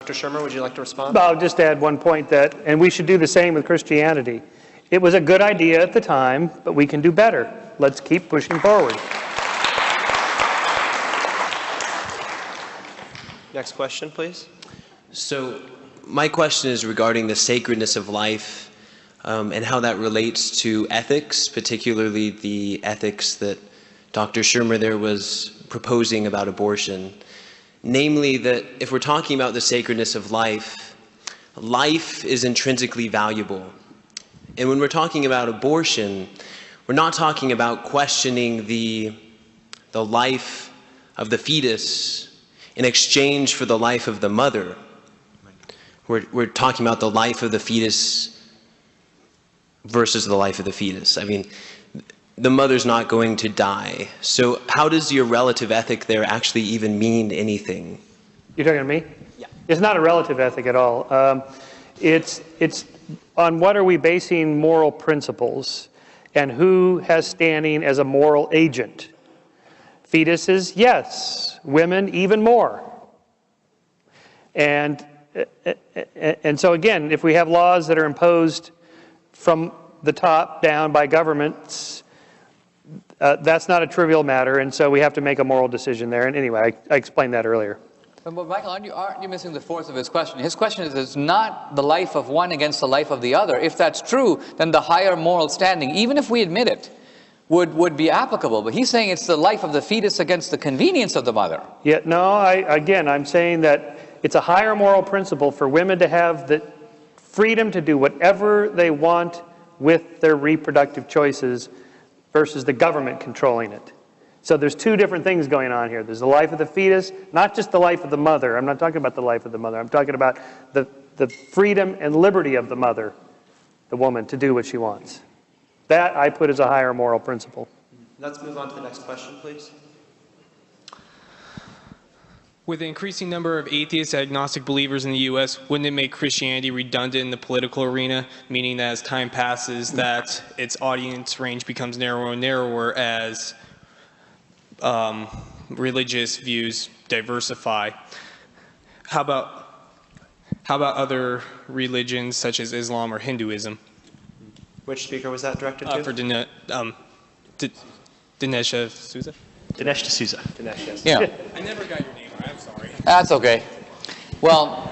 Dr. Shermer, would you like to respond? I'll just add one point that, and we should do the same with Christianity. It was a good idea at the time, but we can do better. Let's keep pushing forward. Next question, please. So my question is regarding the sacredness of life and how that relates to ethics, particularly the ethics that Dr. Shermer there was proposing about abortion. Namely that if we're talking about the sacredness of life, life is intrinsically valuable. And when we're talking about abortion, we're not talking about questioning the life of the fetus in exchange for the life of the mother. We're talking about the life of the fetus versus the life of the fetus. I mean, the mother's not going to die. So how does your relative ethic there actually even mean anything? You're talking to me? Yeah. It's not a relative ethic at all. It's on what are we basing moral principles and who has standing as a moral agent. Fetuses, yes. Women, even more. And so again, if we have laws that are imposed from the top down by governments, that's not a trivial matter, and so we have to make a moral decision there. And anyway, I explained that earlier. But Michael, aren't you missing the force of his question? His question is, it's not the life of one against the life of the other. If that's true, then the higher moral standing, even if we admit it, would be applicable. But he's saying it's the life of the fetus against the convenience of the mother. Yeah, no, I'm saying that it's a higher moral principle for women to have the freedom to do whatever they want with their reproductive choices versus the government controlling it. So there's two different things going on here. There's the life of the fetus, not just the life of the mother. I'm not talking about the life of the mother. I'm talking about the freedom and liberty of the mother, the woman, to do what she wants. That I put as a higher moral principle. Let's move on to the next question, please. With the increasing number of atheist agnostic believers in the U.S., wouldn't it make Christianity redundant in the political arena, meaning that as time passes, that its audience range becomes narrower and narrower as religious views diversify? How about other religions such as Islam or Hinduism? Which speaker was that directed to? For Dinesh D'Souza. Dinesh D'Souza. Dinesh, yes. Yeah. I never got your name right. I'm sorry. That's okay. Well,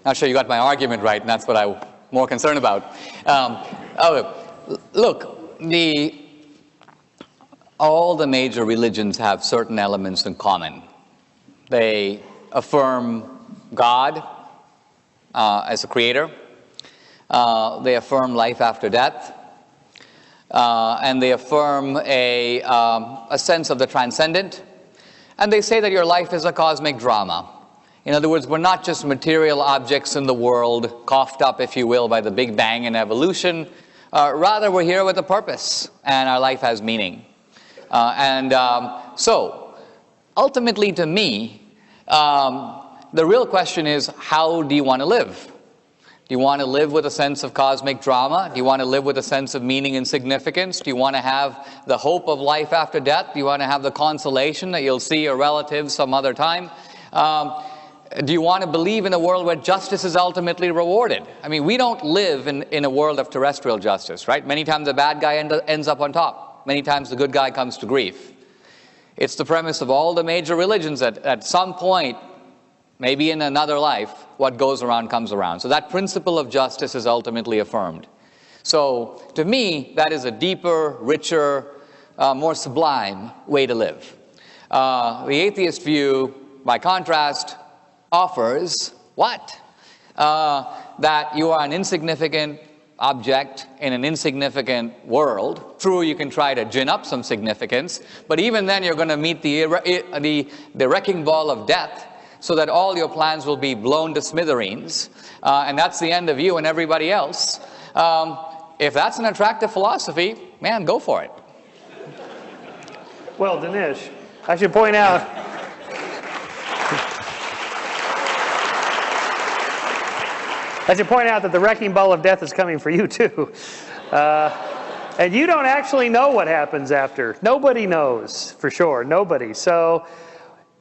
not sure you got my argument right, and that's what I'm more concerned about. Look, all the major religions have certain elements in common. They affirm God as a creator. They affirm life after death. And they affirm a sense of the transcendent. And they say that your life is a cosmic drama. In other words, we're not just material objects in the world, coughed up, if you will, by the Big Bang and evolution. Rather, we're here with a purpose, and our life has meaning. So, ultimately to me, the real question is, how do you want to live? Do you want to live with a sense of cosmic drama? Do you want to live with a sense of meaning and significance? Do you want to have the hope of life after death? Do you want to have the consolation that you'll see a relative some other time? Do you want to believe in a world where justice is ultimately rewarded? I mean, we don't live in a world of terrestrial justice, right? Many times the bad guy ends up on top. Many times the good guy comes to grief. It's the premise of all the major religions that at some point, maybe in another life, what goes around comes around. So that principle of justice is ultimately affirmed. So to me, that is a deeper, richer, more sublime way to live. The atheist view, by contrast, offers what? That you are an insignificant object in an insignificant world. True, you can try to gin up some significance, but even then you're going to meet the wrecking ball of death, so that all your plans will be blown to smithereens, and that's the end of you and everybody else. If that's an attractive philosophy, man, go for it. Well, Dinesh, I should point out that the wrecking ball of death is coming for you too. And you don't actually know what happens after. Nobody knows, for sure, nobody. So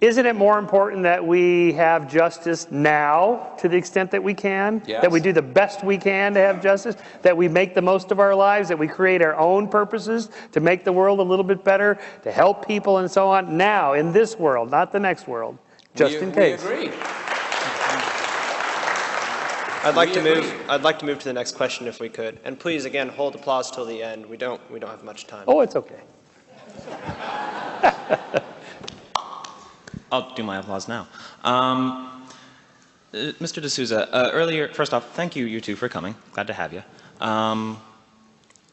isn't it more important that we have justice now to the extent that we can? Yes. That we do the best we can to have justice? That we make the most of our lives? That we create our own purposes to make the world a little bit better? To help people and so on? Now, in this world, not the next world. Just in case. We agree. I'd like to move to the next question if we could. And please, again, hold applause till the end. We don't have much time. Oh, it's okay. I'll do my applause now. Mr. D'Souza, earlier, first off, thank you, you two, for coming. Glad to have you.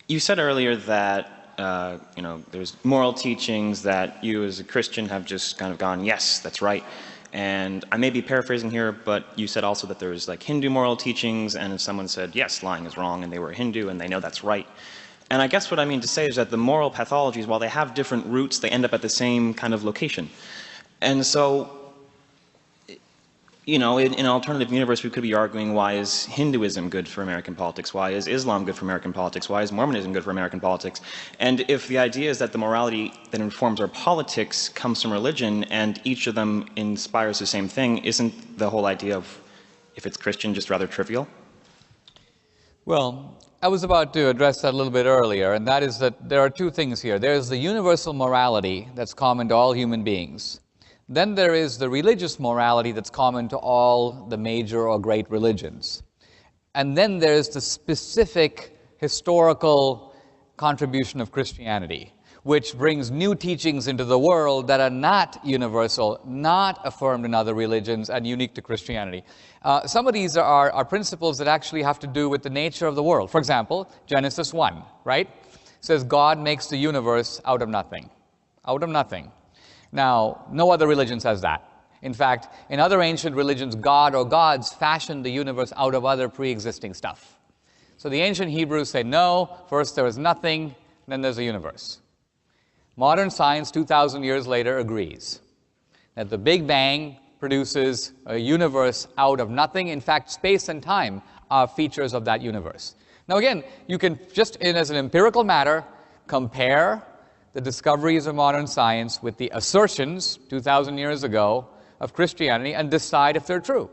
You said earlier that, there's moral teachings that you as a Christian have just kind of gone, yes, that's right. And I may be paraphrasing here, but you said also that there's like Hindu moral teachings, and if someone said, yes, lying is wrong, and they were a Hindu, and they know that's right. And I guess what I mean to say is that the moral pathologies, while they have different roots, they end up at the same kind of location. And so, in an alternative universe, we could be arguing, why is Hinduism good for American politics? Why is Islam good for American politics? Why is Mormonism good for American politics? And if the idea is that the morality that informs our politics comes from religion, and each of them inspires the same thing, isn't the whole idea of, if it's Christian, just rather trivial? Well, I was about to address that a little bit earlier, and that is that there are two things here. There's the universal morality that's common to all human beings. Then there is the religious morality that's common to all the major or great religions. And then there's the specific historical contribution of Christianity, which brings new teachings into the world that are not universal, not affirmed in other religions, and unique to Christianity. Some of these are principles that actually have to do with the nature of the world. For example, Genesis 1, right? It says God makes the universe out of nothing. Out of nothing. Now, no other religion says that. In fact, in other ancient religions, God or gods fashioned the universe out of other pre-existing stuff. So the ancient Hebrews say, no, first there is nothing, then there's a universe. Modern science, 2,000 years later, agrees that the Big Bang produces a universe out of nothing. In fact, space and time are features of that universe. Now again, you can just, as an empirical matter, compare the discoveries of modern science with the assertions 2,000 years ago of Christianity and decide if they're true.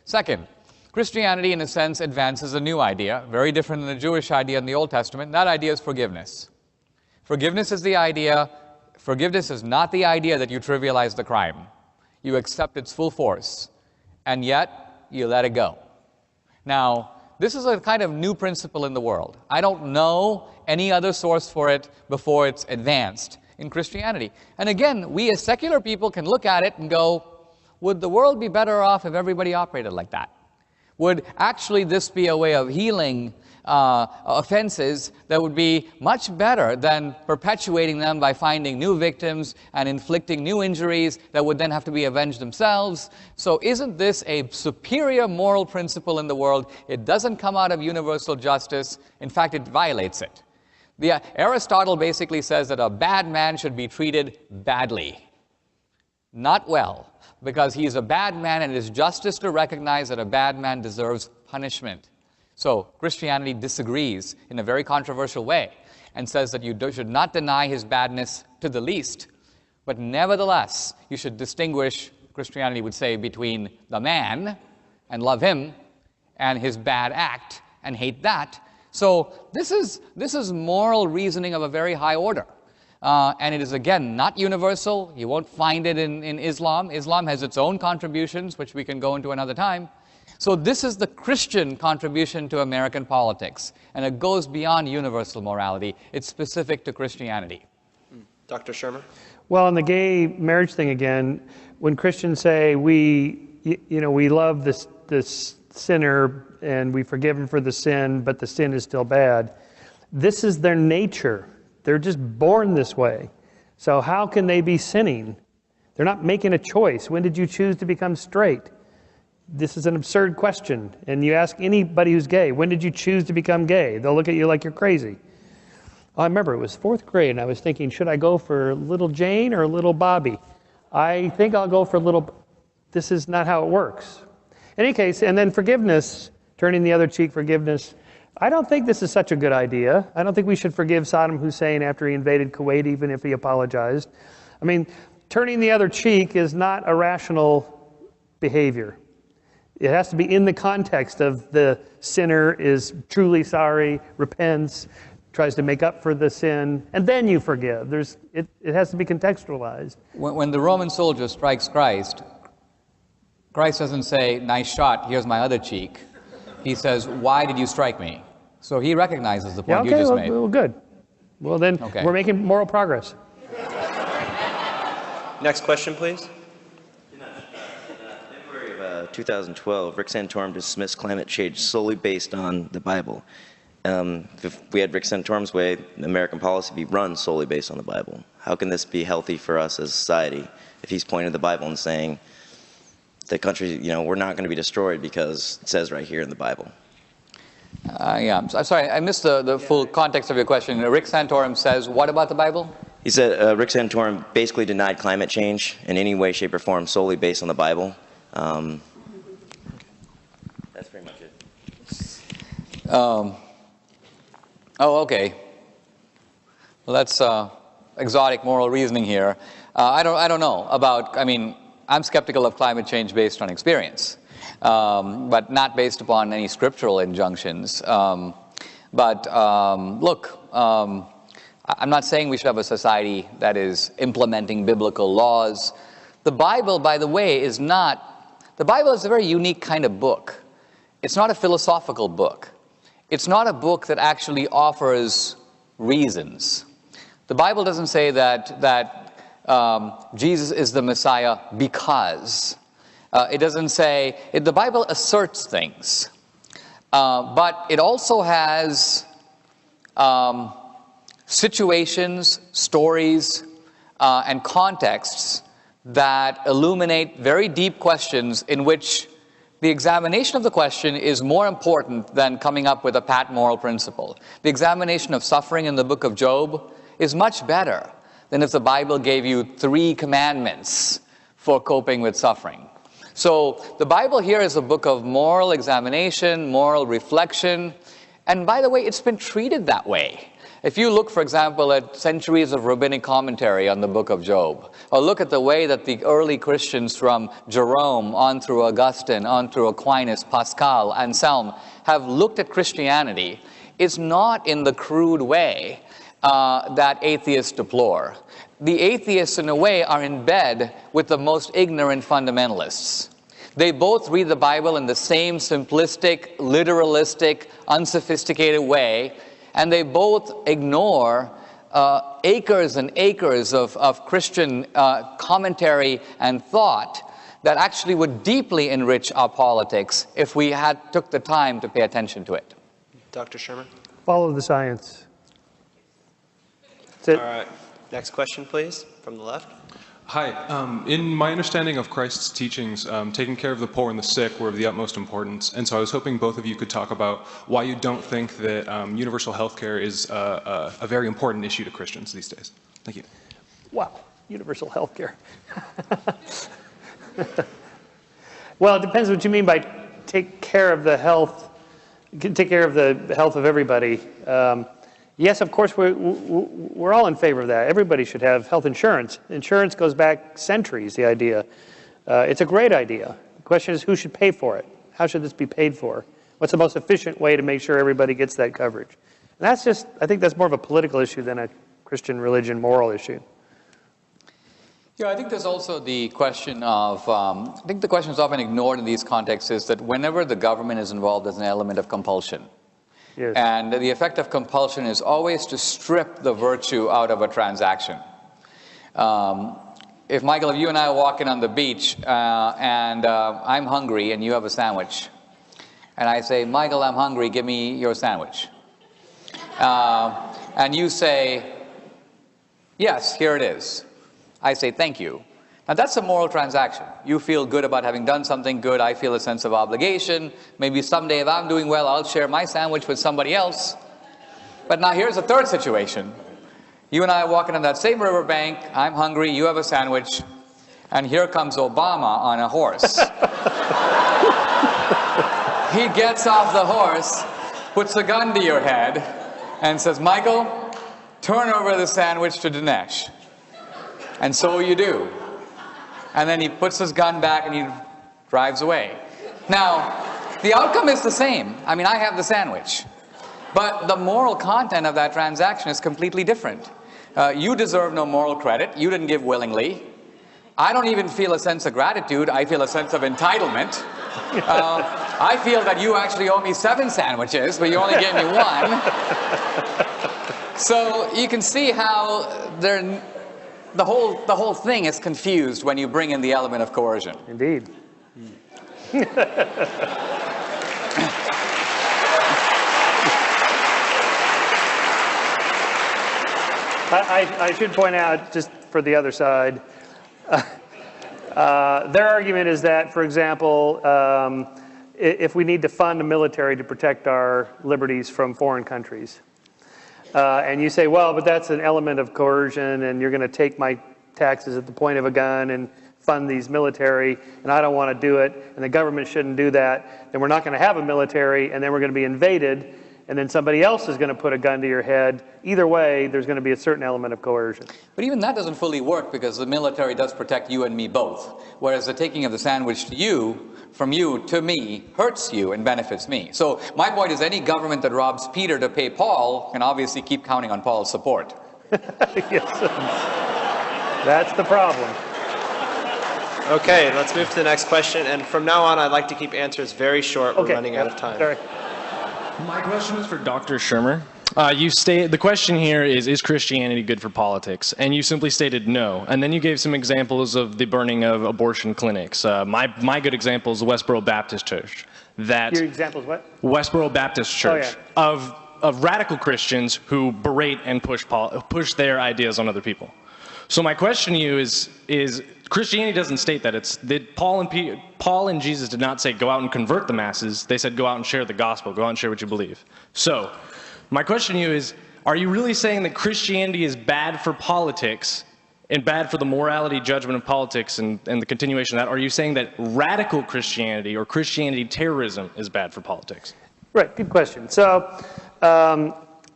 Second, Christianity, in a sense, advances a new idea, very different than the Jewish idea in the Old Testament, and that idea is forgiveness. Forgiveness is not the idea that you trivialize the crime. You accept its full force, and yet you let it go. Now, this is a kind of new principle in the world. I don't know any other source for it before it's advanced in Christianity. And again, we as secular people can look at it and go, would the world be better off if everybody operated like that? Would actually this be a way of healing offenses that would be much better than perpetuating them by finding new victims and inflicting new injuries that would then have to be avenged themselves? So isn't this a superior moral principle in the world? It doesn't come out of universal justice. In fact, it violates it. Aristotle basically says that a bad man should be treated badly, not well, because he's a bad man and it is justice to recognize that a bad man deserves punishment. So Christianity disagrees in a very controversial way and says that you should not deny his badness to the least, but nevertheless, you should distinguish, Christianity would say, between the man and love him and his bad act and hate that. So this is moral reasoning of a very high order. And it is, again, not universal. You won't find it in Islam. Islam has its own contributions, which we can go into another time. So this is the Christian contribution to American politics, and it goes beyond universal morality. It's specific to Christianity. Dr. Shermer? Well, on the gay marriage thing again, when Christians say we love this sinner and we forgive him for the sin, but the sin is still bad, this is their nature. They're just born this way. So how can they be sinning? They're not making a choice. When did you choose to become straight? This is an absurd question. And you ask anybody who's gay, when did you choose to become gay? They'll look at you like you're crazy. I remember it was 4th grade, and I was thinking, should I go for little Jane or little Bobby? I think I'll go for little... This is not how it works. In any case, and then forgiveness, turning the other cheek, forgiveness. I don't think this is such a good idea. I don't think we should forgive Saddam Hussein after he invaded Kuwait, even if he apologized. I mean, turning the other cheek is not a rational behavior. It has to be in the context of the sinner is truly sorry, repents, tries to make up for the sin, and then you forgive. It has to be contextualized. When the Roman soldier strikes Christ, Christ doesn't say, nice shot, here's my other cheek. He says, why did you strike me? So he recognizes the point you just made. Well, good. Well, then we're making moral progress. Next question, please. In February of 2012, Rick Santorum dismissed climate change solely based on the Bible. If we had Rick Santorum's way, American policy would be run solely based on the Bible. How can this be healthy for us as a society if he's pointing to the Bible and saying the country, we're not going to be destroyed because it says right here in the Bible? Yeah, I'm sorry, I missed the full context of your question. Rick Santorum says what about the Bible? He said Rick Santorum basically denied climate change in any way, shape, or form solely based on the Bible. That's pretty much it. Oh, okay. Well, that's exotic moral reasoning here. I don't know about, I'm skeptical of climate change based on experience, but not based upon any scriptural injunctions. Look, I'm not saying we should have a society that is implementing biblical laws. The Bible, by the way, the Bible is a very unique kind of book. It's not a philosophical book. It's not a book that actually offers reasons. The Bible doesn't say that Jesus is the Messiah because. It doesn't say, the Bible asserts things. But it also has situations, stories, and contexts that illuminate very deep questions in which the examination of the question is more important than coming up with a pat moral principle. The examination of suffering in the book of Job is much better than if the Bible gave you 3 commandments for coping with suffering. So the Bible here is a book of moral examination, moral reflection, and by the way, it's been treated that way. If you look, for example, at centuries of rabbinic commentary on the book of Job, or look at the way that the early Christians from Jerome on through Augustine, on through Aquinas, Pascal, Anselm, have looked at Christianity, it's not in the crude way that atheists deplore. The atheists, in a way, are in bed with the most ignorant fundamentalists. They both read the Bible in the same simplistic, literalistic, unsophisticated way, and they both ignore acres and acres of Christian commentary and thought that actually would deeply enrich our politics if we took the time to pay attention to it. Dr. Shermer? Follow the science. That's it. All right. Next question, please, from the left. Hi. In my understanding of Christ's teachings, taking care of the poor and the sick were of the utmost importance. And so I was hoping both of you could talk about why you don't think that universal health care is a very important issue to Christians these days. Thank you. Wow, universal health care. Well, it depends what you mean by take care of the health of everybody. Yes, of course, we're all in favor of that. Everybody should have health insurance. Insurance goes back centuries, the idea. It's a great idea. The question is, who should pay for it? How should this be paid for? What's the most efficient way to make sure everybody gets that coverage? And that's just, I think that's more of a political issue than a Christian religion moral issue. Yeah, I think there's also the question of, I think the question that's often ignored in these contexts is that whenever the government is involved, there's an element of compulsion. Yes. And the effect of compulsion is always to strip the virtue out of a transaction. If, Michael, if you and I are walking on the beach and I'm hungry and you have a sandwich, and I say, Michael, I'm hungry, give me your sandwich. And you say, yes, here it is. I say, thank you. Now that's a moral transaction. You feel good about having done something good. I feel a sense of obligation. Maybe someday if I'm doing well, I'll share my sandwich with somebody else. But now here's a third situation. You and I are walking on that same riverbank. I'm hungry. You have a sandwich. And here comes Obama on a horse. He gets off the horse puts a gun to your head and says, Michael, turn over the sandwich to Dinesh. And so you do. And then he puts his gun back and he drives away. Now, the outcome is the same. I mean, I have the sandwich. But the moral content of that transaction is completely different. You deserve no moral credit. You didn't give willingly. I don't even feel a sense of gratitude. I feel a sense of entitlement. I feel that you actually owe me 7 sandwiches, but you only gave me 1. So you can see how the whole thing is confused when you bring in the element of coercion. Indeed. I should point out, just for the other side, their argument is that, for example, if we need to fund a military to protect our liberties from foreign countries, and you say, well, but that's an element of coercion, and you're going to take my taxes at the point of a gun and fund these military, and I don't want to do it, and the government shouldn't do that, then we're not going to have a military, and then we're going to be invaded, and then somebody else is going to put a gun to your head. Either way, there's going to be a certain element of coercion. But even that doesn't fully work, because the military does protect you and me both, whereas the taking of the sandwich to you, from you to me, hurts you and benefits me. So my point is, any government that robs Peter to pay Paul can obviously keep counting on Paul's support. Yes. That's the problem. Okay, let's move to the next question. And from now on, I'd like to keep answers very short. We're running out of time. Sorry. My question is for Dr. Shermer. The question here is Christianity good for politics? And you simply stated no. And then you gave some examples of the burning of abortion clinics. My good example is the Westboro Baptist Church. Your example is what? Westboro Baptist Church. Oh, yeah. Of radical Christians who berate and push their ideas on other people. So my question to you is Christianity doesn't state that. Paul and Jesus did not say go out and convert the masses. They said go out and share the gospel. Go out and share what you believe. So my question to you is, are you really saying that Christianity is bad for politics and bad for the morality judgment of politics and the continuation of that? Or are you saying that radical Christianity or Christianity terrorism is bad for politics? Right, good question. So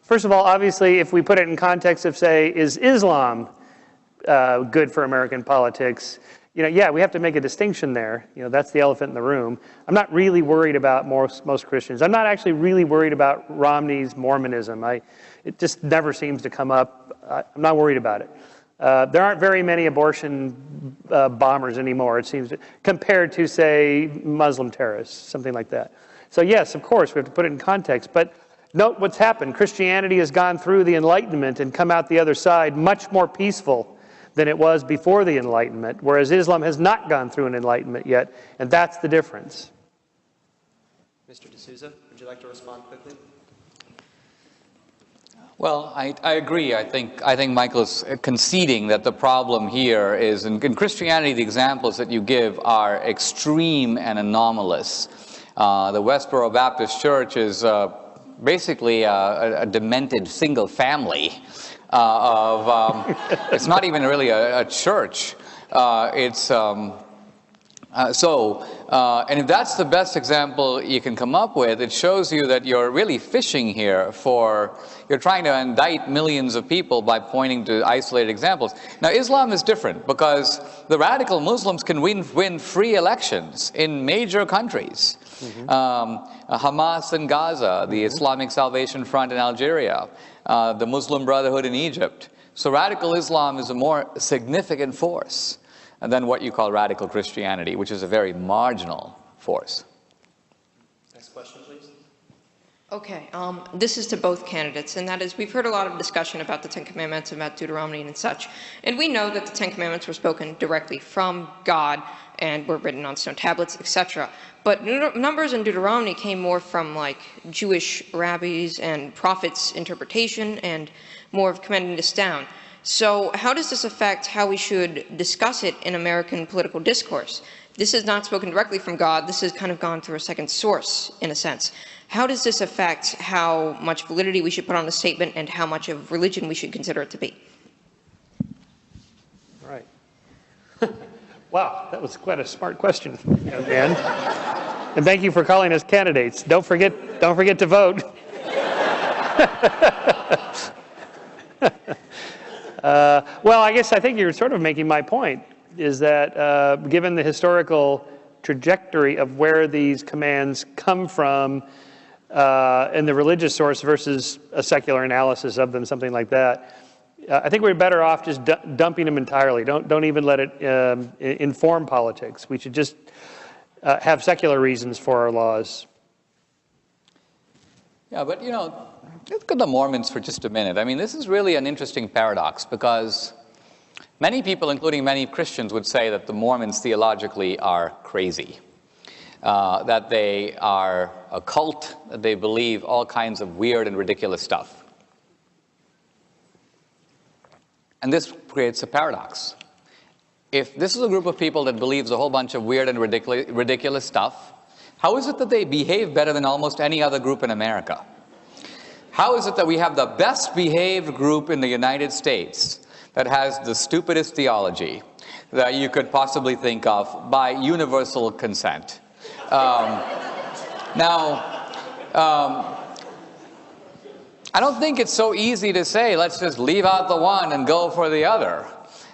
first of all, obviously, if we put it in context of, say, is Islam good for American politics? Yeah, we have to make a distinction there. That's the elephant in the room. I'm not really worried about most Christians. I'm not actually really worried about Romney's Mormonism. It just never seems to come up. I'm not worried about it. There aren't very many abortion bombers anymore, it seems, compared to, say, Muslim terrorists, something like that. So yes, of course, we have to put it in context. But note what's happened. Christianity has gone through the Enlightenment and come out the other side much more peaceful than it was before the Enlightenment, whereas Islam has not gone through an Enlightenment yet, and that's the difference. Mr. D'Souza, would you like to respond quickly? Well, I agree. I think Michael is conceding that the problem here is, in Christianity, the examples that you give are extreme and anomalous. The Westboro Baptist Church is basically a demented single family. It's not even really a church. And if that's the best example you can come up with, it shows you that you're really fishing here you're trying to indict millions of people by pointing to isolated examples. Now, Islam is different because the radical Muslims can win free elections in major countries. Hamas in Gaza, the Islamic Salvation Front in Algeria, the Muslim Brotherhood in Egypt. So radical Islam is a more significant force than what you call radical Christianity, which is a very marginal force. Next question, please. Okay, this is to both candidates, and that is, we've heard a lot of discussion about the Ten Commandments, about Deuteronomy and such, and we know that the Ten Commandments were spoken directly from God and were written on stone tablets, etc. But Numbers and Deuteronomy came more from like Jewish rabbis and prophets' interpretation and more of commending this down. So how does this affect how we should discuss it in American political discourse? This is not spoken directly from God. This has kind of gone through a second source, in a sense. How does this affect how much validity we should put on a statement and how much of religion we should consider it to be? All right. Wow, that was quite a smart question, young man. And thank you for calling us candidates. Don't forget to vote. Well, I guess I think you're sort of making my point, is that given the historical trajectory of where these commands come from and the religious source versus a secular analysis of them, something like that, I think we're better off just dumping them entirely. Don't even let it inform politics. We should just have secular reasons for our laws. Yeah, but let's look at the Mormons for just a minute. I mean, this is really an interesting paradox, because many people, including many Christians, would say that the Mormons theologically are crazy, that they are a cult, that they believe all kinds of weird and ridiculous stuff. And this creates a paradox. If this is a group of people that believes a whole bunch of weird and ridiculous stuff, how is it that they behave better than almost any other group in America? How is it that we have the best behaved group in the United States that has the stupidest theology that you could possibly think of by universal consent? I don't think it's so easy to say, let's just leave out the one and go for the other.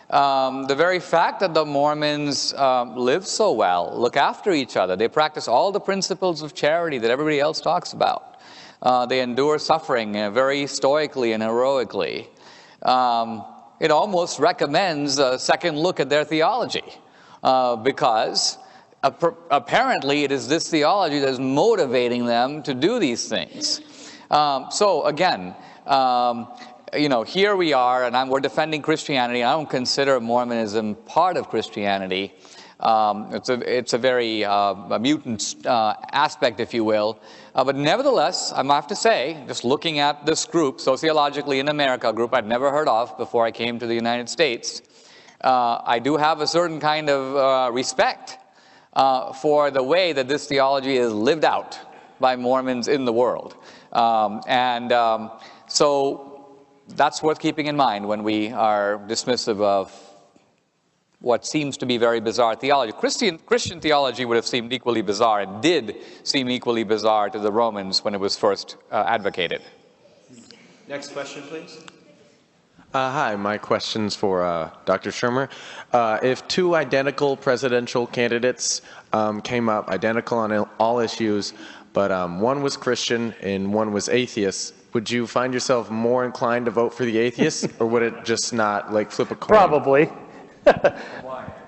The very fact that the Mormons live so well, look after each other, they practice all the principles of charity that everybody else talks about. They endure suffering very stoically and heroically. It almost recommends a second look at their theology, because apparently it is this theology that is motivating them to do these things. So again, here we are, and we're defending Christianity. I don't consider Mormonism part of Christianity. It's a very mutant aspect, if you will. But nevertheless, I have to say, just looking at this group, sociologically in America, a group I'd never heard of before I came to the United States, I do have a certain kind of respect for the way that this theology is lived out by Mormons in the world. So that's worth keeping in mind when we are dismissive of what seems to be very bizarre theology. Christian theology would have seemed equally bizarre, and did seem equally bizarre to the Romans when it was first advocated. Next question, please. Hi, my question's for Dr. Shermer. If two identical presidential candidates came up identical on all issues, but one was Christian and one was atheist, would you find yourself more inclined to vote for the atheist, or would it just not, like, flip a coin? Probably.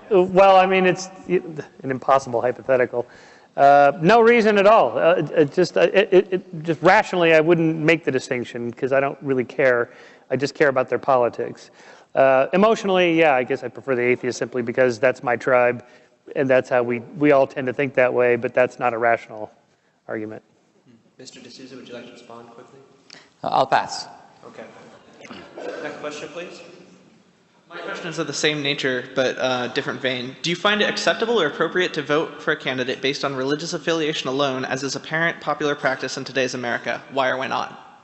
Well, I mean, it's an impossible hypothetical. No reason at all. Just rationally, I wouldn't make the distinction, because I don't really care. I just care about their politics. Emotionally, yeah, I guess I prefer the atheist simply because that's my tribe, and that's how we all tend to think that way, but that's not a rational argument. Mr. D'Souza, would you like to respond quickly? I'll pass. Okay. Next question, please. My question is of the same nature, but different vein. Do you find it acceptable or appropriate to vote for a candidate based on religious affiliation alone, as is apparent popular practice in today's America? Why or why not?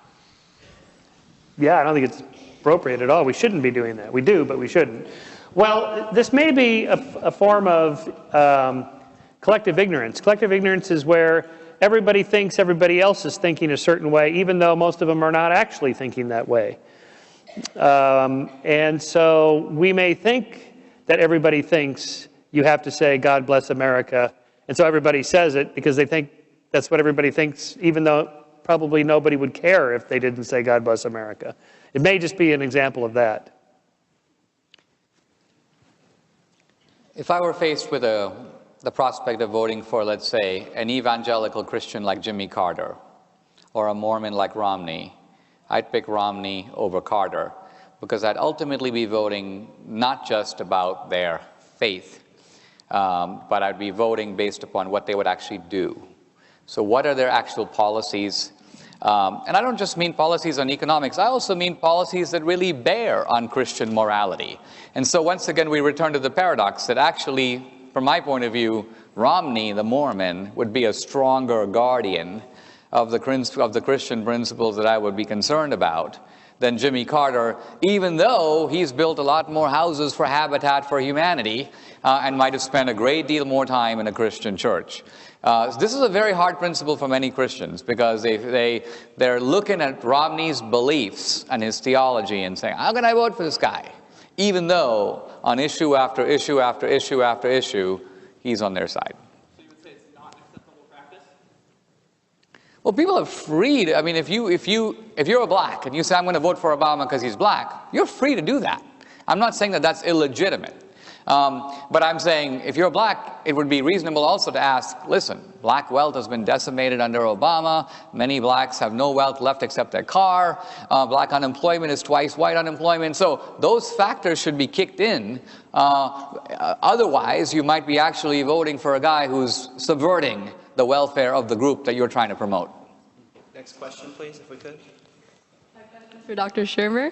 Yeah, I don't think it's appropriate at all. We shouldn't be doing that. We do, but we shouldn't. Well, this may be a form of collective ignorance. Collective ignorance is where everybody thinks everybody else is thinking a certain way, even though most of them are not actually thinking that way. And so we may think that everybody thinks you have to say, God bless America. And so everybody says it because they think that's what everybody thinks, even though probably nobody would care if they didn't say, God bless America. It may just be an example of that. If I were faced with the prospect of voting for, let's say, an evangelical Christian like Jimmy Carter or a Mormon like Romney, I'd pick Romney over Carter, because I'd ultimately be voting not just about their faith, but I'd be voting based upon what they would actually do. So what are their actual policies? And I don't just mean policies on economics, I also mean policies that really bear on Christian morality. And so once again, we return to the paradox that actually, from my point of view, Romney, the Mormon, would be a stronger guardian of the Christian principles that I would be concerned about than Jimmy Carter, even though he's built a lot more houses for Habitat for Humanity and might have spent a great deal more time in a Christian church. This is a very hard principle for many Christians, because they're looking at Romney's beliefs and his theology and saying, how can I vote for this guy? Even though on issue after issue after issue after issue, he's on their side. So you would say it's not acceptable practice? Well, people are free to, I mean, if you're a black and you say, I'm going to vote for Obama because he's black, you're free to do that. I'm not saying that that's illegitimate. But I'm saying if you're black, it would be reasonable also to ask, listen, black wealth has been decimated under Obama. Many blacks have no wealth left except their car. Black unemployment is twice white unemployment. So those factors should be kicked in. Otherwise, you might be actually voting for a guy who's subverting the welfare of the group that you're trying to promote. Next question, please, if we could. For Dr. Shermer.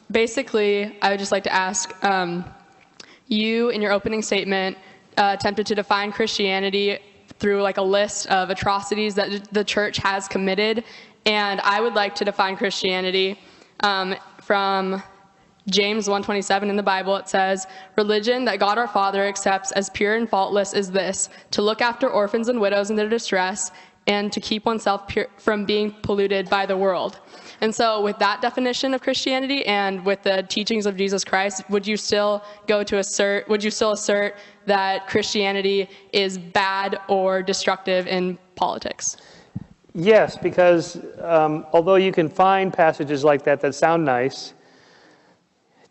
Basically, I would just like to ask, you, in your opening statement, attempted to define Christianity through like a list of atrocities that the church has committed, and I would like to define Christianity from James 1:27 in the Bible. It says, religion that God our Father accepts as pure and faultless is this, to look after orphans and widows in their distress, and to keep oneself pure from being polluted by the world. And so with that definition of Christianity and with the teachings of Jesus Christ, would you still assert that Christianity is bad or destructive in politics? Yes, because although you can find passages like that sound nice,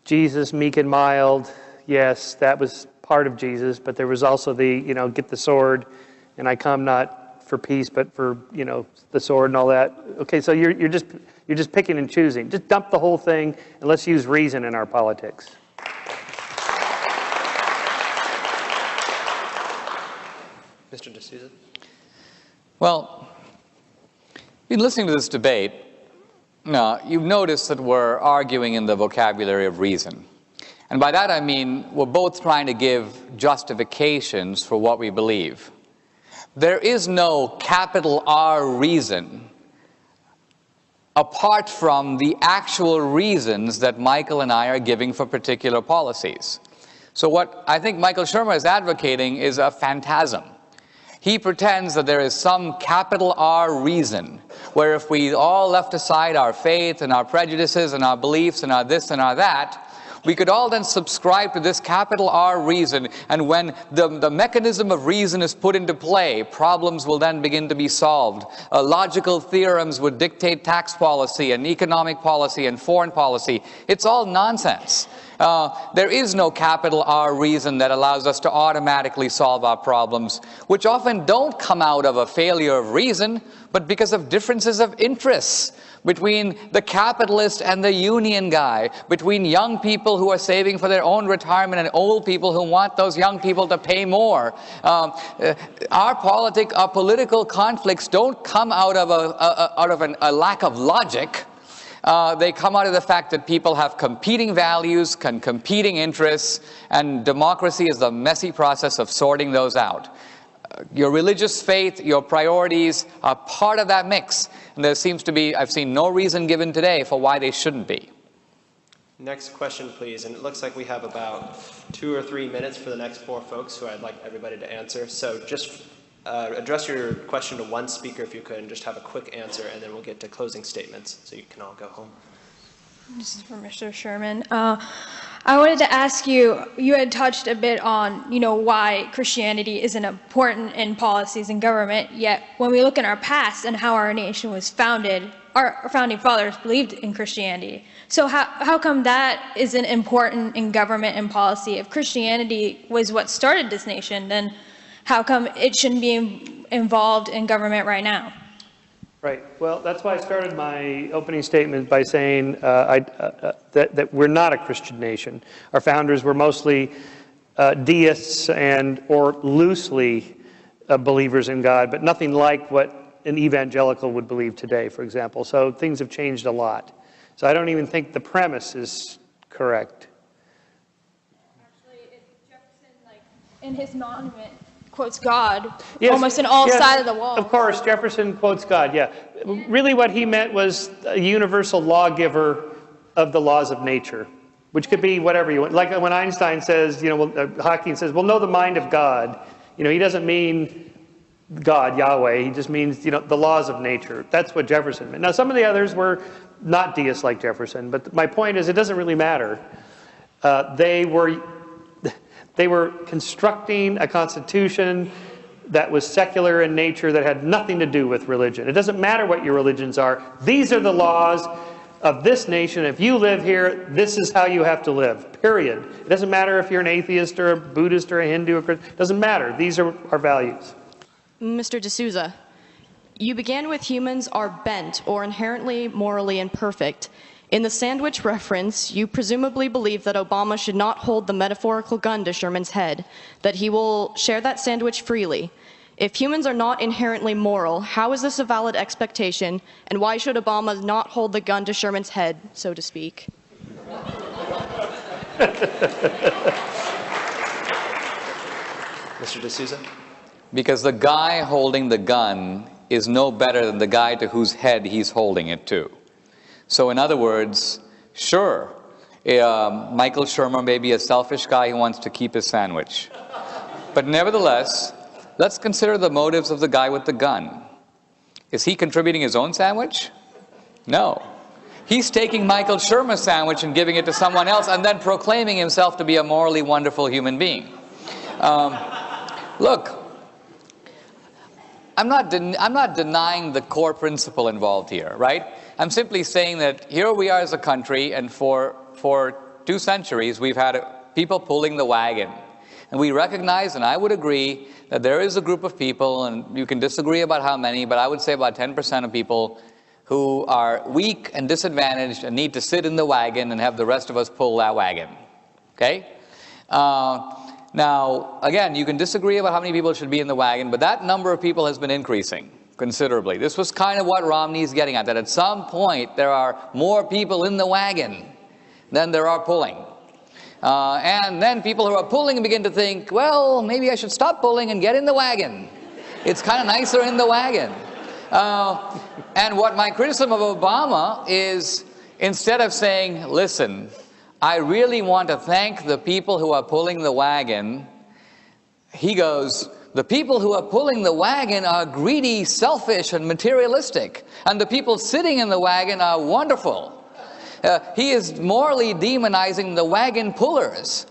Jesus, meek and mild, yes, that was part of Jesus, but there was also the, get the sword, and I come not for peace, but for, the sword and all that. Okay, so you're just picking and choosing. Just dump the whole thing, and let's use reason in our politics. Mr. D'Souza? Well, in listening to this debate, you've noticed that we're arguing in the vocabulary of reason. And by that I mean we're both trying to give justifications for what we believe. There is no capital R reason apart from the actual reasons that Michael and I are giving for particular policies. So what I think Michael Shermer is advocating is a phantasm. He pretends that there is some capital R reason, where if we all left aside our faith and our prejudices and our beliefs and our this and our that, we could all then subscribe to this capital R reason, and when the mechanism of reason is put into play, problems will then begin to be solved. Logical theorems would dictate tax policy and economic policy and foreign policy. It's all nonsense. There is no capital R reason that allows us to automatically solve our problems, which often don't come out of a failure of reason, but because of differences of interests between the capitalist and the union guy, between young people who are saving for their own retirement and old people who want those young people to pay more. Our political conflicts don't come out of a lack of logic. They come out of the fact that people have competing values, competing interests, and democracy is the messy process of sorting those out. Your religious faith, your priorities are part of that mix. And there seems to be, I've seen no reason given today for why they shouldn't be. Next question, please. And it looks like we have about 2 or 3 minutes for the next 4 folks who I'd like everybody to answer. So just address your question to one speaker if you could, and just have a quick answer, and then we'll get to closing statements so you can all go home. This is for Mr. Sherman. I wanted to ask you, you had touched a bit on, why Christianity isn't important in policies and government, yet when we look in our past and how our nation was founded, our founding fathers believed in Christianity. So how come that isn't important in government and policy? If Christianity was what started this nation, then how come it shouldn't be involved in government right now? Right. Well, that's why I started my opening statement by saying that we're not a Christian nation. Our founders were mostly deists or loosely believers in God, but nothing like what an evangelical would believe today, for example. So things have changed a lot. So I don't even think the premise is correct. Actually, Jefferson, in his monument, quotes God Yes, almost on all yes, sides of the wall. Of course, Jefferson quotes God, yeah. Really what he meant was a universal lawgiver of the laws of nature, which could be whatever you want. Like when Einstein says, Hawking says, we'll know the mind of God. He doesn't mean God, Yahweh. He just means, the laws of nature. That's what Jefferson meant. Now, some of the others were not deists like Jefferson, but my point is it doesn't really matter. They were constructing a constitution that was secular in nature that had nothing to do with religion. It doesn't matter what your religions are. These are the laws of this nation. If you live here, this is how you have to live, period. It doesn't matter if you're an atheist or a Buddhist or a Hindu or Christian. It doesn't matter. These are our values. Mr. D'Souza, you began with humans are bent or inherently morally imperfect. In the sandwich reference, you presumably believe that Obama should not hold the metaphorical gun to Sherman's head, that he will share that sandwich freely. If humans are not inherently moral, how is this a valid expectation, and why should Obama not hold the gun to Sherman's head, so to speak? Mr. D'Souza? Because the guy holding the gun is no better than the guy to whose head he's holding it to. So in other words, sure, Michael Shermer may be a selfish guy who wants to keep his sandwich. But nevertheless, let's consider the motives of the guy with the gun. Is he contributing his own sandwich? No. He's taking Michael Shermer's sandwich and giving it to someone else and then proclaiming himself to be a morally wonderful human being. Look, I'm not denying the core principle involved here, right? I'm simply saying that here we are as a country, and for 2 centuries we've had people pulling the wagon. And we recognize, and I would agree, that there is a group of people, and you can disagree about how many, but I would say about 10% of people who are weak and disadvantaged and need to sit in the wagon and have the rest of us pull that wagon. Okay? Now, again, you can disagree about how many people should be in the wagon, but that number of people has been increasing considerably. This was kind of what Romney's getting at, that at some point there are more people in the wagon than there are pulling. And then people who are pulling begin to think, well, maybe I should stop pulling and get in the wagon. It's kind of nicer in the wagon. And what my criticism of Obama is, instead of saying, listen, I really want to thank the people who are pulling the wagon, he goes, the people who are pulling the wagon are greedy, selfish, and materialistic. And the people sitting in the wagon are wonderful. He is morally demonizing the wagon pullers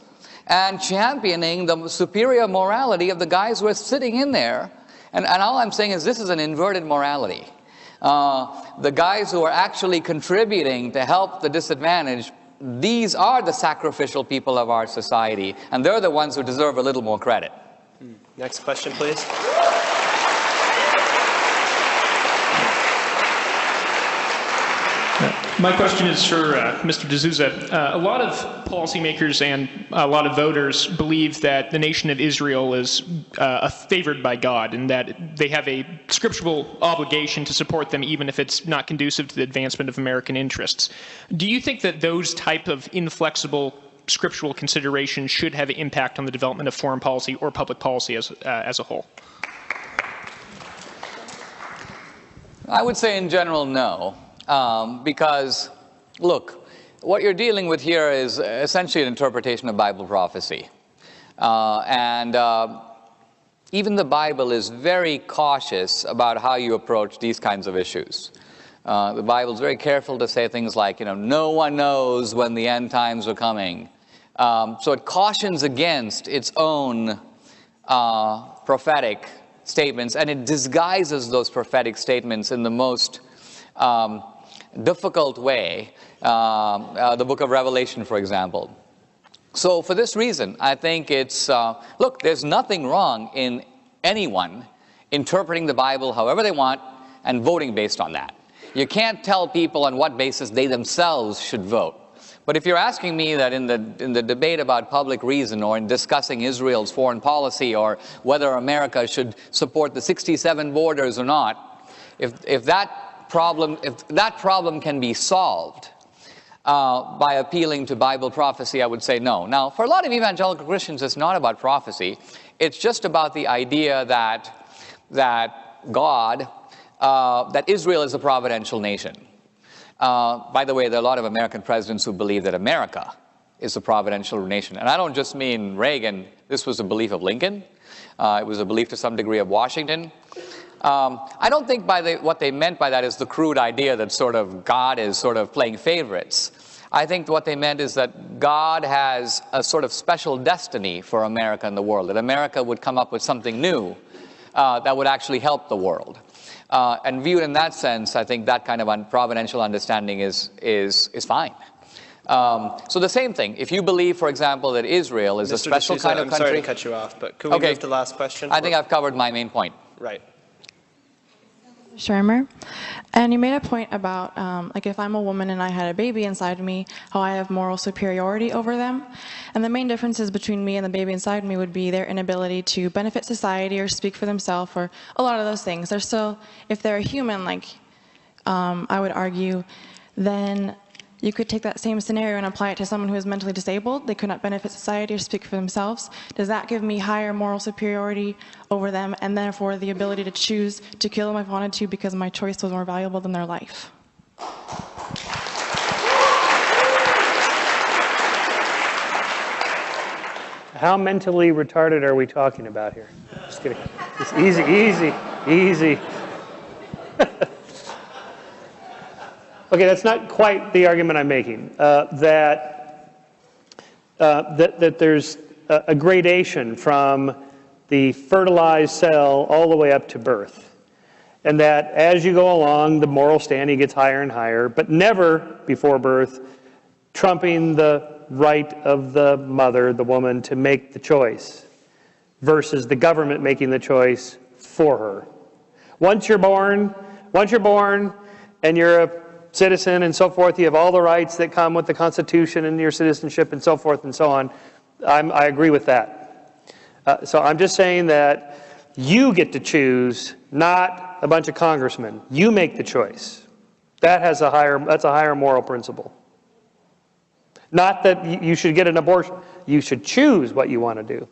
and championing the superior morality of the guys who are sitting in there. And all I'm saying is this is an inverted morality. The guys who are actually contributing to help the disadvantaged, these are the sacrificial people of our society, and they're the ones who deserve a little more credit. Next question, please. My question is for Mr. D'Souza. A lot of policymakers and a lot of voters believe that the nation of Israel is favored by God and that they have a scriptural obligation to support them even if it's not conducive to the advancement of American interests. Do you think that those type of inflexible scriptural considerations should have an impact on the development of foreign policy or public policy as a whole? I would say in general, no. Because, look, what you're dealing with here is essentially an interpretation of Bible prophecy. Even the Bible is very cautious about how you approach these kinds of issues. The Bible is very careful to say things like, no one knows when the end times are coming. So it cautions against its own prophetic statements, and it disguises those prophetic statements in the most difficult way, the book of Revelation, for example. So for this reason, I think it's, look, there's nothing wrong in anyone interpreting the Bible however they want and voting based on that. You can't tell people on what basis they themselves should vote. But if you're asking me that in the debate about public reason or in discussing Israel's foreign policy or whether America should support the 67 borders or not, if that problem can be solved by appealing to Bible prophecy, I would say no. Now, for a lot of evangelical Christians, it's not about prophecy. It's just about the idea that Israel is a providential nation. By the way, there are a lot of American presidents who believe that America is a providential nation. And I don't just mean Reagan. This was a belief of Lincoln. It was a belief to some degree of Washington. I don't think what they meant by that is the crude idea that sort of God is sort of playing favorites. I think what they meant is that God has a sort of special destiny for America and the world, that America would come up with something new that would actually help the world. And viewed in that sense, I think that kind of providential understanding is fine. So the same thing, if you believe, for example, that Israel is a special kind of country. I'm sorry to cut you off, but could we move to the last question? I think I've covered my main point. Right. Shermer, and you made a point about like if I'm a woman and I had a baby inside me, how I have moral superiority over them. And the main differences between me and the baby inside me would be their inability to benefit society or speak for themselves or a lot of those things. They're still, if they're a human, like I would argue, then you could take that same scenario and apply it to someone who is mentally disabled. They could not benefit society or speak for themselves. Does that give me higher moral superiority over them and therefore the ability to choose to kill them if I wanted to because my choice was more valuable than their life? How mentally retarded are we talking about here? Just kidding. It's easy. Okay, that's not quite the argument I'm making. That there's a gradation from the fertilized cell all the way up to birth. And that as you go along, the moral standing gets higher and higher, but never before birth trumping the right of the mother, the woman, to make the choice versus the government making the choice for her. Once you're born and you're a citizen and so forth, you have all the rights that come with the Constitution and your citizenship and so forth and so on. I agree with that. So I'm just saying that you get to choose, not a bunch of congressmen. You make the choice. That's a higher moral principle. Not that you should get an abortion. You should choose what you want to do.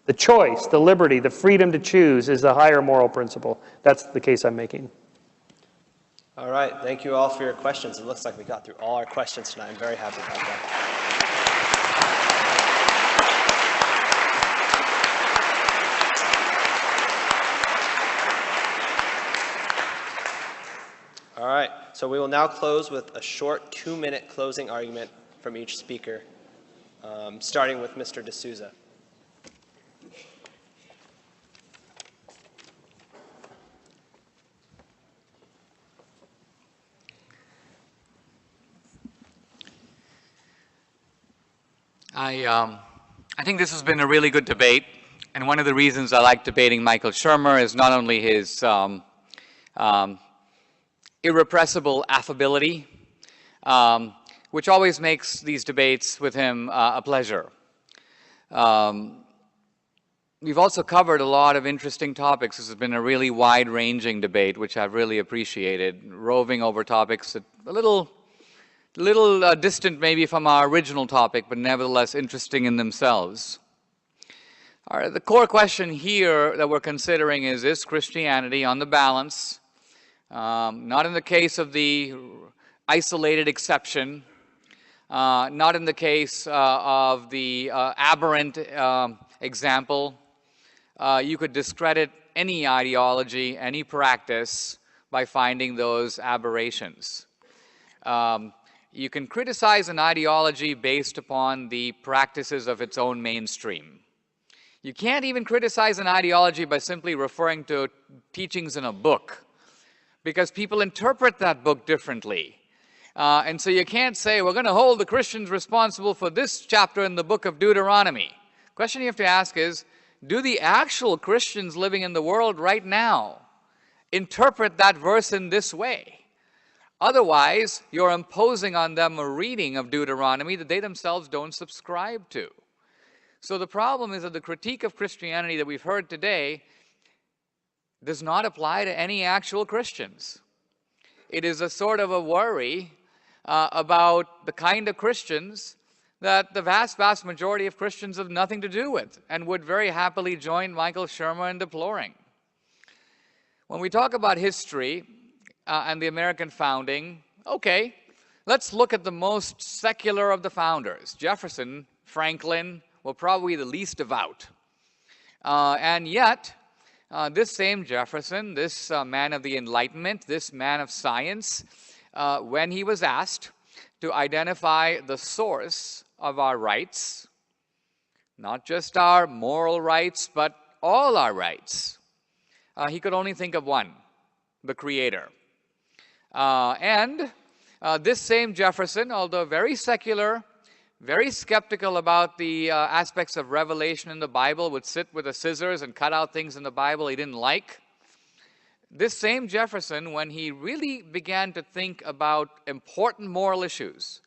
The choice, the liberty, the freedom to choose is the higher moral principle. That's the case I'm making. All right, thank you all for your questions. It looks like we got through all our questions tonight. I'm very happy about that. All right, so we will now close with a short 2-minute closing argument from each speaker, starting with Mr. D'Souza. I think this has been a really good debate, and one of the reasons I like debating Michael Shermer is not only his irrepressible affability, which always makes these debates with him a pleasure. We've also covered a lot of interesting topics. This has been a really wide-ranging debate, which I've really appreciated, roving over topics that a little distant maybe from our original topic, but nevertheless interesting in themselves. All right, the core question here that we're considering is Christianity on the balance, not in the case of the isolated exception, not in the case of the aberrant example. You could discredit any ideology, any practice by finding those aberrations. You can criticize an ideology based upon the practices of its own mainstream. You can't even criticize an ideology by simply referring to teachings in a book, because people interpret that book differently. And so you can't say, we're going to hold the Christians responsible for this chapter in the book of Deuteronomy. The question you have to ask is, do the actual Christians living in the world right now interpret that verse in this way? Otherwise, you're imposing on them a reading of Deuteronomy that they themselves don't subscribe to. So the problem is that the critique of Christianity that we've heard today does not apply to any actual Christians. It is a sort of a worry about the kind of Christians that the vast, vast majority of Christians have nothing to do with and would very happily join Michael Shermer in deploring. When we talk about history and the American founding, okay, let's look at the most secular of the founders. Jefferson, Franklin, were probably the least devout. And yet, this same Jefferson, this man of the Enlightenment, this man of science, when he was asked to identify the source of our rights, not just our moral rights, but all our rights, he could only think of one, the Creator. This same Jefferson, although very secular, very skeptical about the aspects of revelation in the Bible, would sit with the scissors and cut out things in the Bible he didn't like. This same Jefferson, when he really began to think about important moral issues,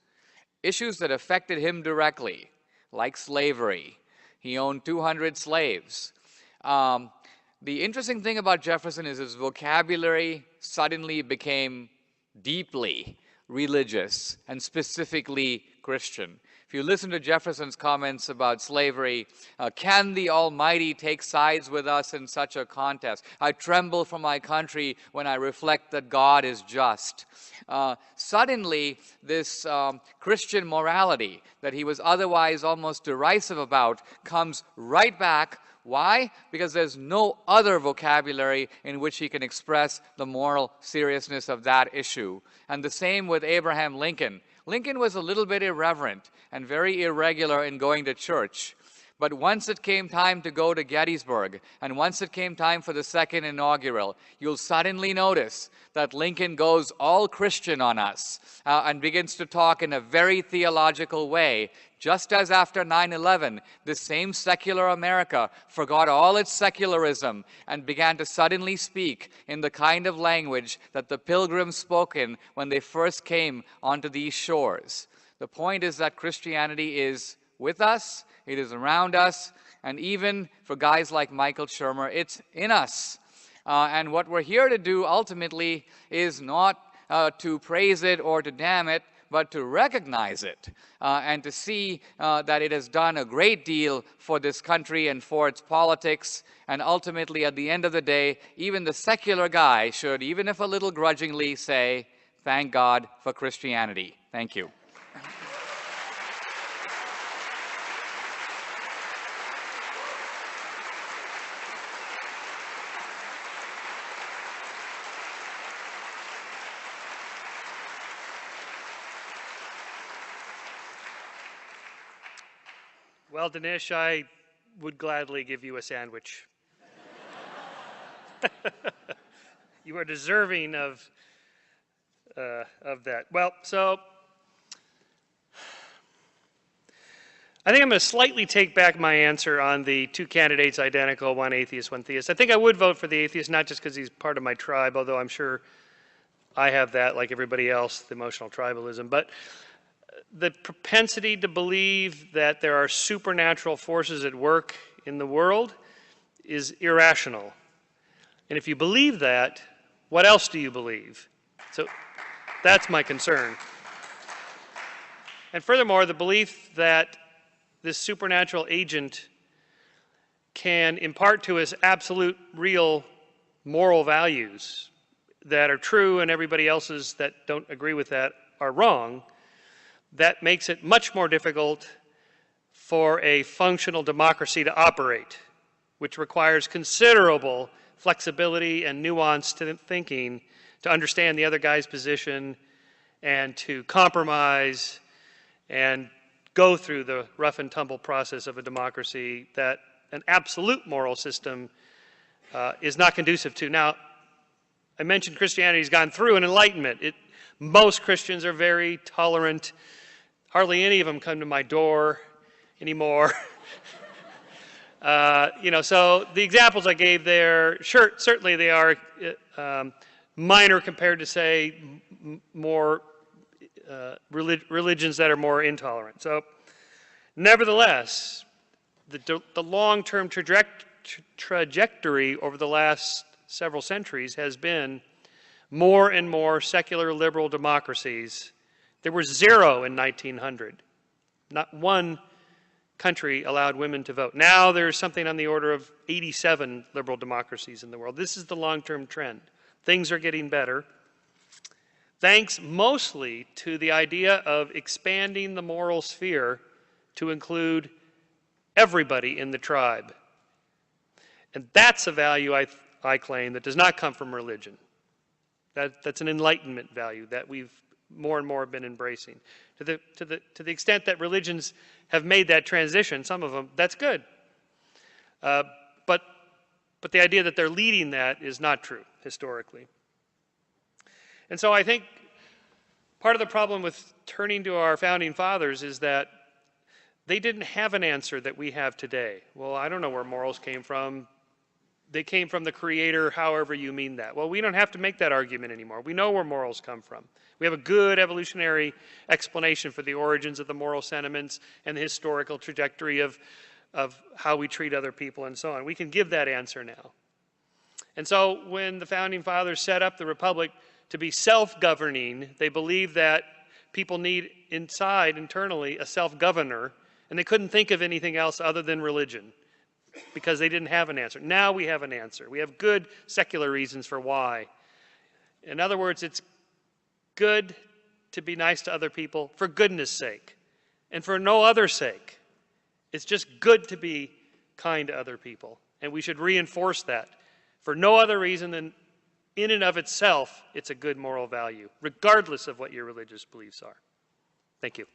issues that affected him directly, like slavery. He owned 200 slaves. The interesting thing about Jefferson is his vocabulary suddenly became deeply religious and specifically Christian. If you listen to Jefferson's comments about slavery, can the Almighty take sides with us in such a contest? I tremble for my country when I reflect that God is just. Suddenly, this Christian morality that he was otherwise almost derisive about comes right back. Why? Because there's no other vocabulary in which he can express the moral seriousness of that issue. And the same with Abraham Lincoln. Lincoln was a little bit irreverent and very irregular in going to church. But once it came time to go to Gettysburg, and once it came time for the second inaugural, you'll suddenly notice that Lincoln goes all Christian on us and begins to talk in a very theological way. Just as after 9/11, the same secular America forgot all its secularism and began to suddenly speak in the kind of language that the Pilgrims spoke in when they first came onto these shores. The point is that Christianity is with us, it is around us, and even for guys like Michael Shermer, it's in us. And what we're here to do ultimately is not to praise it or to damn it, but to recognize it and to see that it has done a great deal for this country and for its politics. And ultimately, at the end of the day, even the secular guy should, even if a little grudgingly, say, thank God for Christianity. Thank you. Well, Dinesh, I would gladly give you a sandwich. You are deserving of that. Well, so I think I'm going to slightly take back my answer on the two candidates identical, one atheist, one theist. I think I would vote for the atheist, not just because he's part of my tribe, although I'm sure I have that, like everybody else, the emotional tribalism. But the propensity to believe that there are supernatural forces at work in the world is irrational. And if you believe that, what else do you believe? So that's my concern. And furthermore, the belief that this supernatural agent can impart to us absolute, real moral values that are true and everybody else's that don't agree with that are wrong, that makes it much more difficult for a functional democracy to operate, which requires considerable flexibility and nuanced thinking to understand the other guy's position and to compromise and go through the rough and tumble process of a democracy that an absolute moral system is not conducive to. Now, I mentioned Christianity's gone through an enlightenment. Most Christians are very tolerant. Hardly any of them come to my door anymore. So the examples I gave there, sure, certainly they are minor compared to, say, more religions that are more intolerant. So, nevertheless, the long-term trajectory over the last several centuries has been more and more secular liberal democracies There were 0 in 1900. Not one country allowed women to vote. Now there's something on the order of 87 liberal democracies in the world. This is the long-term trend. Things are getting better, thanks mostly to the idea of expanding the moral sphere to include everybody in the tribe. And that's a value I claim that does not come from religion. That's an enlightenment value that we've more and more been embracing. To the extent that religions have made that transition, some of them, that's good. But the idea that they're leading that is not true historically. And so I think part of the problem with turning to our founding fathers is that they didn't have an answer that we have today. Well, I don't know where morals came from. They came from the Creator, however you mean that. Well, we don't have to make that argument anymore. We know where morals come from. We have a good evolutionary explanation for the origins of the moral sentiments and the historical trajectory of how we treat other people and so on. We can give that answer now. And so when the founding fathers set up the Republic to be self-governing, they believed that people need internally, a self-governor, and they couldn't think of anything else other than religion, because they didn't have an answer. Now we have an answer. We have good secular reasons for why. In other words, it's good to be nice to other people for goodness sake and for no other sake. It's just good to be kind to other people, and we should reinforce that for no other reason than in and of itself, it's a good moral value, regardless of what your religious beliefs are. Thank you.